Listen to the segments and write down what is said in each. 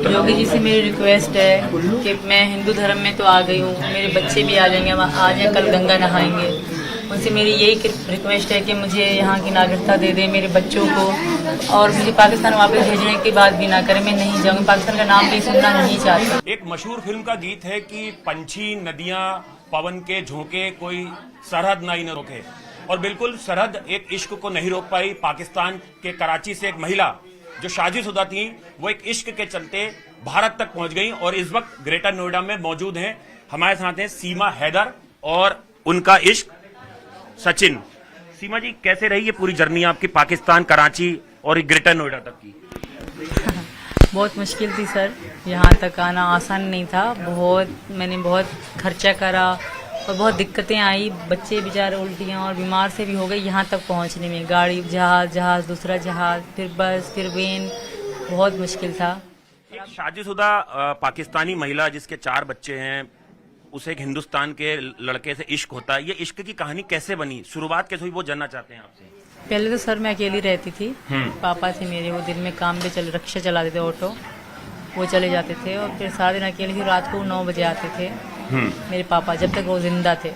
योगी जी से मेरी रिक्वेस्ट है कि मैं हिंदू धर्म में तो आ गई हूँ, मेरे बच्चे भी आ जाएंगे, आज या कल गंगा नहाएंगे। उनसे मेरी यही रिक्वेस्ट है कि मुझे यहाँ की नागरिकता दे दे मेरे बच्चों को, और मुझे पाकिस्तान वापस भेजने की बात भी ना करें। मैं नहीं जाऊँगी, पाकिस्तान का नाम भी सुनना नहीं चाहती। एक मशहूर फिल्म का गीत है कि पंछी, नदियां, पवन के झोंके, कोई सरहद ना ही न रोके। और बिल्कुल सरहद एक इश्क को नहीं रोक पाई। पाकिस्तान के कराची से एक महिला जो शादीशुदा थी, वो एक इश्क के चलते भारत तक पहुंच गई और इस वक्त ग्रेटर नोएडा में मौजूद हैं। हमारे साथ हैं सीमा हैदर और उनका इश्क सचिन। सीमा जी, कैसे रही ये पूरी जर्नी आपकी पाकिस्तान, कराची और ग्रेटर नोएडा तक की? बहुत मुश्किल थी सर, यहाँ तक आना आसान नहीं था। मैंने बहुत खर्चा करा और बहुत दिक्कतें आई। बच्चे बेचारे उल्टियाँ और बीमार से भी हो गए यहाँ तक पहुँचने में। गाड़ी, जहाज, दूसरा जहाज, फिर बस, फिर वेन, बहुत मुश्किल था। एक शादीशुदा पाकिस्तानी महिला जिसके 4 बच्चे हैं, उसे एक हिंदुस्तान के लड़के से इश्क होता है। ये इश्क की कहानी कैसे बनी, शुरुआत कैसे हुई, वो जानना चाहते हैं आपसे। पहले तो सर मैं अकेली रहती थी। पापा थे मेरे, वो दिन में काम पे रिक्शा चलाते थे, ऑटो, वो चले जाते थे और फिर सारा दिन अकेले ही रात को 9 बजे आते थे मेरे पापा, जब तक वो जिंदा थे।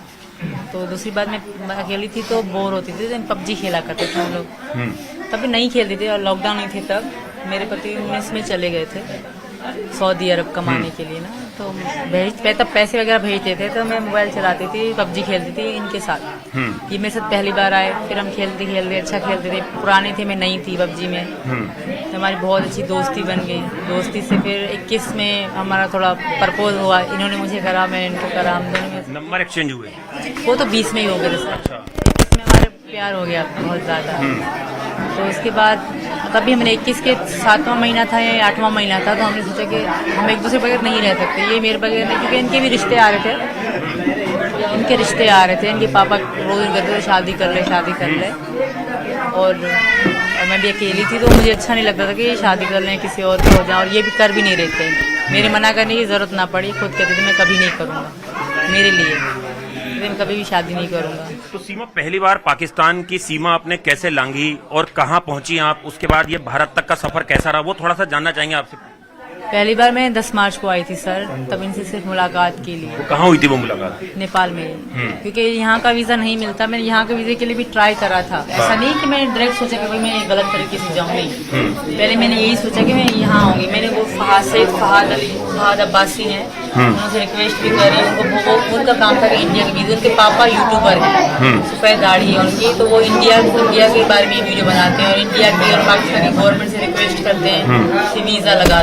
तो दूसरी बात, मैं अकेली थी तो बोर होती थी, तो पबजी खेला करते थे हम लोग। तभी नहीं खेलते थे और लॉकडाउन नहीं थे तब। मेरे पति 19 में चले गए थे सऊदी अरब कमाने के लिए ना, तो तब पैसे वगैरह भेजते थे, तो मैं मोबाइल चलाती थी, पबजी खेलती थी इनके साथ। ये मेरे साथ पहली बार आए, फिर हम खेलते अच्छा खेलते थे। पुराने थे, मैं नई थी पबजी में, तो हमारी बहुत अच्छी दोस्ती बन गई। दोस्ती से फिर 21 में हमारा थोड़ा प्रपोज हुआ, इन्होंने मुझे करा, मैं इनको करा, हम दोनों में नंबर एक्सचेंज हुए। वो तो 20 में ही हो गए थे सर। 21 में हमारे प्यार हो गया बहुत ज़्यादा। तो उसके बाद तभी हमने 21 के 7वां महीना था या 8वां महीना था, तो हमने सोचा कि हम एक दूसरे बगैर नहीं रह सकते। ये मेरे बगैर नहीं, क्योंकि इनके भी रिश्ते आ रहे थे, इनके रिश्ते आ रहे थे। इनके पापा रोज कहते थे शादी कर ले, शादी कर ले। और मैं भी अकेली थी, तो मुझे अच्छा नहीं लगता था कि शादी कर लें, किसी और को हो जाए, और ये भी कर भी नहीं रहे थे। मेरे मना करने की ज़रूरत ना पड़ी, खुद कहते थे मैं कभी नहीं करूँगा मेरे लिए, मैं कभी भी शादी नहीं करूँगा। तो सीमा, पहली बार पाकिस्तान की सीमा आपने कैसे लांघी और कहाँ पहुंची आप? उसके बाद ये भारत तक का सफर कैसा रहा, वो थोड़ा सा जानना चाहेंगे आपसे। पहली बार मैं 10 मार्च को आई थी सर, तब इनसे सिर्फ मुलाकात के लिए। तो कहाँ हुई थी वो मुलाकात? नेपाल में, क्योंकि यहाँ का वीज़ा नहीं मिलता। मैंने यहाँ के वीज़े के लिए भी ट्राई करा था। ऐसा नहीं कि मैंने डायरेक्ट सोचा कि भाई मैं गलत तरीके से जाऊँ, नहीं। पहले मैंने यही सोचा कि मैं यहाँ आऊँगी। मैंने वो फहाद अब्बासी हैं, उनसे रिक्वेस्ट भी करी। उनका काम था कि इंडिया के वीज़े, उनके पापा यूट्यूबर हैं, सफ़ेद दाढ़ी है उनकी, तो वो इंडिया के बारे में वीडियो बनाते हैं और इंडिया की और पाकिस्तान की गवर्नमेंट से रिक्वेस्ट करते हैं कि वीज़ा लगा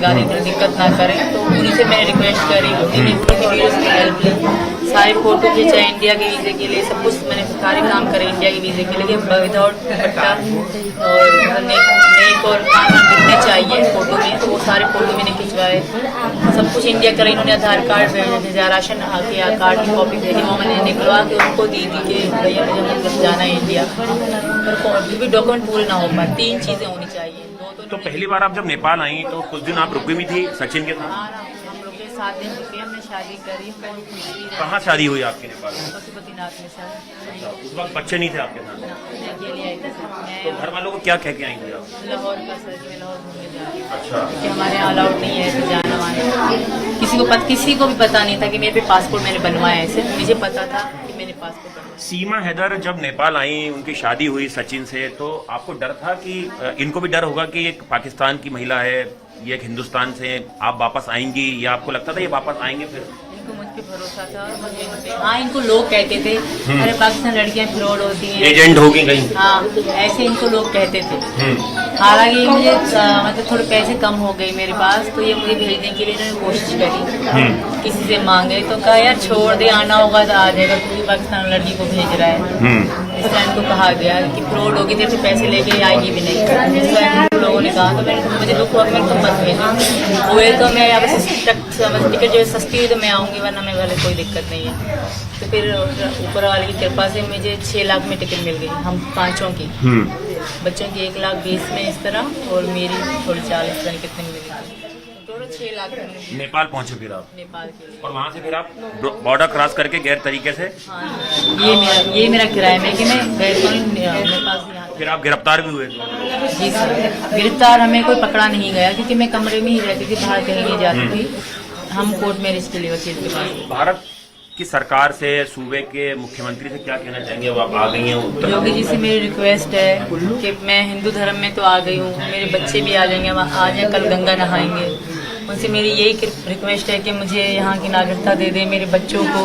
दें, तो दिक्कत ना करें। तो उन्हीं से मैंने रिक्वेस्ट करी, उनकी हेल्प ली। सारे फोटो खींचा इंडिया के वीज़े के लिए, सब कुछ मैंने सारे काम करे इंडिया के वीज़े के लिए, विदाउट दुपट्टा और नेक और कान दिखने चाहिए फोटो में, तो वो सारे फोटो मैंने खिंचवाए। सब कुछ इंडिया करे। इन्होंने आधार कार्ड भेजा, राशन के कार्ड की कॉपी भेजी, वो मैंने निकलवा के उनको दी थी कि भैया मुझे मतलब जाना है इंडिया, पर भी डॉक्यूमेंट पूरे ना हो पाए। 3 चीज़ें होनी चाहिए। तो पहली बार आप जब नेपाल आई तो कुछ दिन आप रुकी भी थी सचिन के साथ? हम लोग 7 दिन रुके, हमने शादी करी। कहाँ शादी हुई आपके नेपाल में? पशुपतिनाथ में सर। उस वक्त बच्चे नहीं थे आपके साथ? मैं अकेली आई थी सर। तो घर वालों को क्या कह के आई थी आप? लाहौर का सर, मैं लाहौर घूमने जा रही हूँ। अच्छा। क्योंकि हमारे यहाँ अलाउड नहीं है ऐसे जाना वाना। किसी को भी पता नहीं था कि मेरे पे पासपोर्ट मैंने बनवाया है। सिर्फ मुझे पता था कि मैंने पासपोर्ट बनवाया। सीमा हैदर जब नेपाल आई, उनकी शादी हुई सचिन से, तो आपको डर था कि इनको भी डर होगा कि एक पाकिस्तान की महिला है, ये एक हिंदुस्तान से, आप वापस आएंगी, या आपको लगता था ये वापस आएंगे? फिर इनको मुझ पे भरोसा था। हाँ, इनको लोग कहते थे अरे पाकिस्तान लड़कियां फ्रॉड होती हैं, एजेंट होगी कहीं। हाँ, ऐसे इनको लोग कहते थे। हालांकि मुझे मतलब थोड़े पैसे कम हो गए मेरे पास, तो ये मुझे भेजने के लिए इन्होंने कोशिश करी। किसी से मांगे तो कहा यार छोड़ दे, आना होगा तो आ जाएगा, तू भी पाकिस्तान लड़की को भेज रहा है। इस टाइम को कहा गया कि फ्रॉड होगी, तेरे से पैसे लेके आएगी भी नहीं। इस टाइम लोगों ने कहा, तो मुझे दुख हुआ, मैं तो मत भेजना हुए तो मैं अब टिकट जो सस्ती हुई तो मैं आऊँगी, वरना मैं वाले कोई दिक्कत नहीं है। तो फिर ऊपर वाले की कृपा से मुझे 6 लाख में टिकट मिल गई, हम 5 की। बच्चों की 1,20,000 में इस तरह, और मेरी थोड़ी 40 कितने मिल गई। पूरे 6 लाख में मैंने नेपाल पहुंचे फिर आप, नेपाल के लिए। और वहां से फिर आप बॉर्डर क्रॉस करके गैर तरीके से हाँ, ये मेरा किराया में कि मैं गैर कानूनी नेपाल से यहाँ। फिर आप गिरफ्तार भी हुए। जी सर, गिरफ्तार हमें कोई पकड़ा नहीं गया क्योंकि मैं कमरे में ही रहती थी, बाहर कहीं नहीं जाती थी। हम कोर्ट मैरिज के लिए वकील के पास। भारत की सरकार से, सूबे के मुख्यमंत्री से क्या कहना चाहेंगे? अब आप आ गई हैं उत्तर। योगी जी से मेरी रिक्वेस्ट है कि मैं हिंदू धर्म में तो आ गई हूँ, मेरे बच्चे भी आ जाएंगे, आज या कल गंगा नहाएंगे। उनसे मेरी यही रिक्वेस्ट है कि मुझे यहाँ की नागरिकता दे दे मेरे बच्चों को,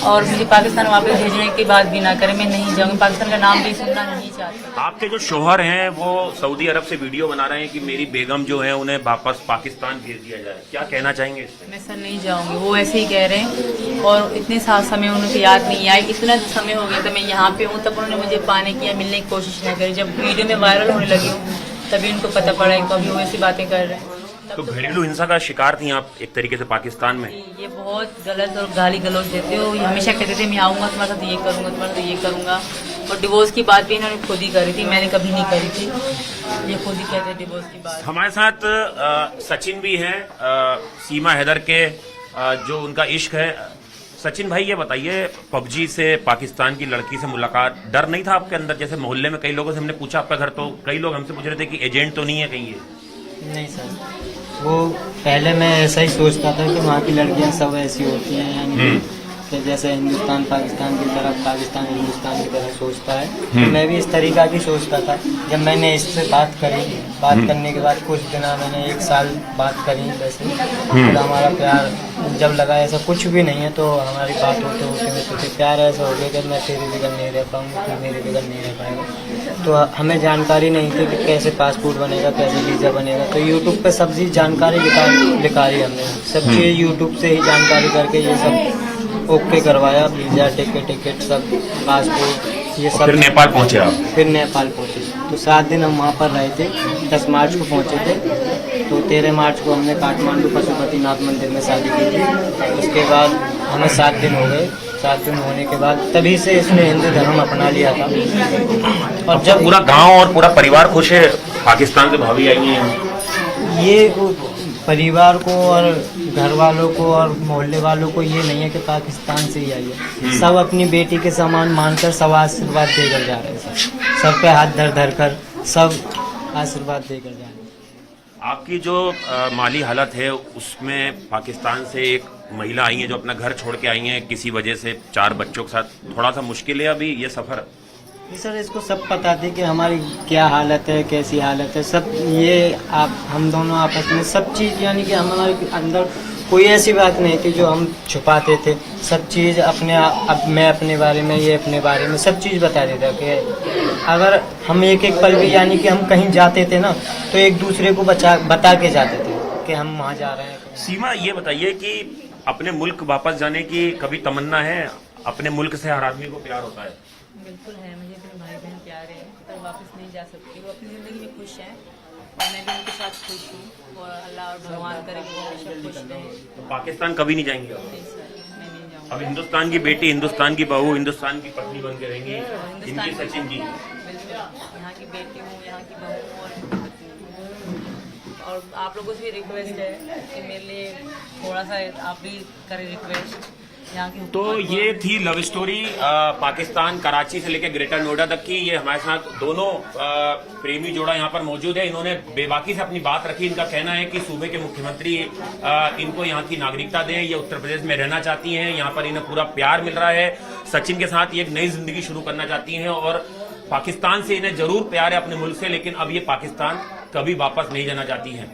और मुझे पाकिस्तान वापस भेजने की बात भी ना करें। मैं नहीं जाऊँगी, पाकिस्तान का नाम भी सुनना नहीं चाहती। आपके जो शोहर हैं वो सऊदी अरब से वीडियो बना रहे हैं कि मेरी बेगम जो है उन्हें वापस पाकिस्तान भेज दिया जाए, क्या कहना चाहेंगे इससे? मैं सर नहीं जाऊँगी, वो ऐसे ही कह रहे हैं, और इतने साल समय उनको याद नहीं आई। इतना समय हो गया था मैं यहाँ पे हूँ, तब उन्होंने मुझे पाने की या मिलने की कोशिश नहीं करी। जब वीडियो में वायरल होने लगी हूँ तभी उनको पता पड़ा है, कभी वो ऐसी बातें कर रहे हैं। तो घरेलू हिंसा का शिकार थी आप एक तरीके से पाकिस्तान में। ये बहुत गलत और गाली गलौज देते हो। ये हमेशा कहते थे मैं आऊँगा तुम्हारे साथ, ये करूँगा तुम्हारे साथ, ये करूँगा। और डिवोर्स की बात भी इन्होंने खुद ही करी थी, मैंने कभी नहीं करी थी। ये खुद ही कहते डिवोर्स की बात। हमारे साथ सचिन भी हैं, सीमा हैदर के जो उनका इश्क है। सचिन भाई ये बताइए, पबजी से पाकिस्तान की लड़की से मुलाकात, डर नहीं था आपके अंदर? जैसे मोहल्ले में कई लोगों से हमने पूछा आपका घर, तो कई लोग हमसे पूछ रहे थे कि एजेंट तो नहीं है कहीं ये? नहीं सर, वो पहले मैं ऐसा ही सोचता था कि वहाँ की लड़कियाँ सब ऐसी होती हैं, यानी कि जैसे हिंदुस्तान पाकिस्तान की तरफ, पाकिस्तान हिंदुस्तान की तरफ सोचता है, तो मैं भी इस तरीका की सोचता था। जब मैंने इससे बात करी, बात करने के बाद कुछ दिन मैंने 1 साल बात करी, वैसे फिर हमारा प्यार जब लगा ऐसा कुछ भी नहीं है, तो हमारी बात होते होते में तो प्यार ऐसा हो गया कि मैं तेरे बगैर नहीं रह पाऊँगी, तू मेरे बगैर नहीं रह पाएगा। तो हमें जानकारी नहीं थी कि कैसे पासपोर्ट बनेगा, कैसे वीज़ा बनेगा। तो यूट्यूब पे सब चीज़ जानकारी निकाली हमने, सब चीज़ यूट्यूब से ही जानकारी करके ये सब ओके करवाया, वीज़ा, टिकट सब, पासपोर्ट, ये सब। फिर नेपाल पहुंचे आप? फिर नेपाल पहुंचे तो 7 दिन हम वहाँ पर रहे थे। 10 मार्च को पहुंचे थे, तो 13 मार्च को हमने काठमांडू पशुपतिनाथ मंदिर में शादी की थी। उसके बाद हमें 7 दिन हो गए। 7 दिन होने के बाद तभी से इसने हिंदू धर्म अपना लिया था। और जब पूरा गांव और पूरा परिवार खुश है, पाकिस्तान से भाभी आई हैं। ये परिवार को और घर वालों को और मोहल्ले वालों को ये नहीं है कि पाकिस्तान से ही आई है। सब अपनी बेटी के समान मानकर सब आशीर्वाद देकर जा रहे हैं। सर पे हाथ धर धर कर सब आशीर्वाद देकर जा रहे हैं। आपकी जो माली हालत है उसमें पाकिस्तान से एक महिला आई है जो अपना घर छोड़ के आई हैं किसी वजह से, 4 बच्चों के साथ, थोड़ा सा मुश्किल है अभी ये सफर? सर इसको सब पता थी कि हमारी क्या हालत है, कैसी हालत है, सब ये हम दोनों आपस में सब चीज़, यानी कि हमारे अंदर कोई ऐसी बात नहीं थी जो हम छुपाते थे। सब चीज़ अब मैं अपने बारे में, ये अपने बारे में सब चीज़ बता देता कि अगर हम एक पल भी, यानी कि हम कहीं जाते थे ना, तो एक दूसरे को बता के जाते थे कि हम वहाँ जा रहे हैं। सीमा ये बताइए कि अपने मुल्क वापस जाने की कभी तमन्ना है? अपने मुल्क से हर आदमी को प्यार होता है। बिल्कुल है, मुझे अपने भाई बहन प्यारे हैं, पर वापस नहीं जा सकती। वो अपनी ज़िंदगी में खुश हैं और मैं भी उनके साथ खुश हूँ, और अल्लाह और भगवान करे कि वो हमेशा खुश रहें। तो पाकिस्तान कभी नहीं जाएंगे आप? नहीं सर, मैं नहीं जाऊँगी। अब हिंदुस्तान की बेटी, हिंदुस्तान की बहू, हिंदुस्तान की पत्नी बन के रहेंगी, इनकी सचिन की। बिल्कुल, यहाँ की बेटी हूँ, यहाँ की बहू हूँ, और आप लोगों से भी रिक्वेस्ट है कि मेरे लिए थोड़ा सा आप भी करें रिक्वेस्ट यहाँ की। तो ये थी लव स्टोरी पाकिस्तान, कराची से लेकर ग्रेटर नोएडा तक की। ये हमारे साथ दोनों प्रेमी जोड़ा यहाँ पर मौजूद है। इन्होंने बेबाकी से अपनी बात रखी। इनका कहना है कि सूबे के मुख्यमंत्री इनको यहाँ की नागरिकता दें, ये उत्तर प्रदेश में रहना चाहती हैं, यहाँ पर इन्हें पूरा प्यार मिल रहा है। सचिन के साथ ये एक नई जिंदगी शुरू करना चाहती हैं, और पाकिस्तान से इन्हें जरूर प्यार है अपने मुल्क से, लेकिन अब ये पाकिस्तान कभी वापस नहीं जाना चाहती हैं।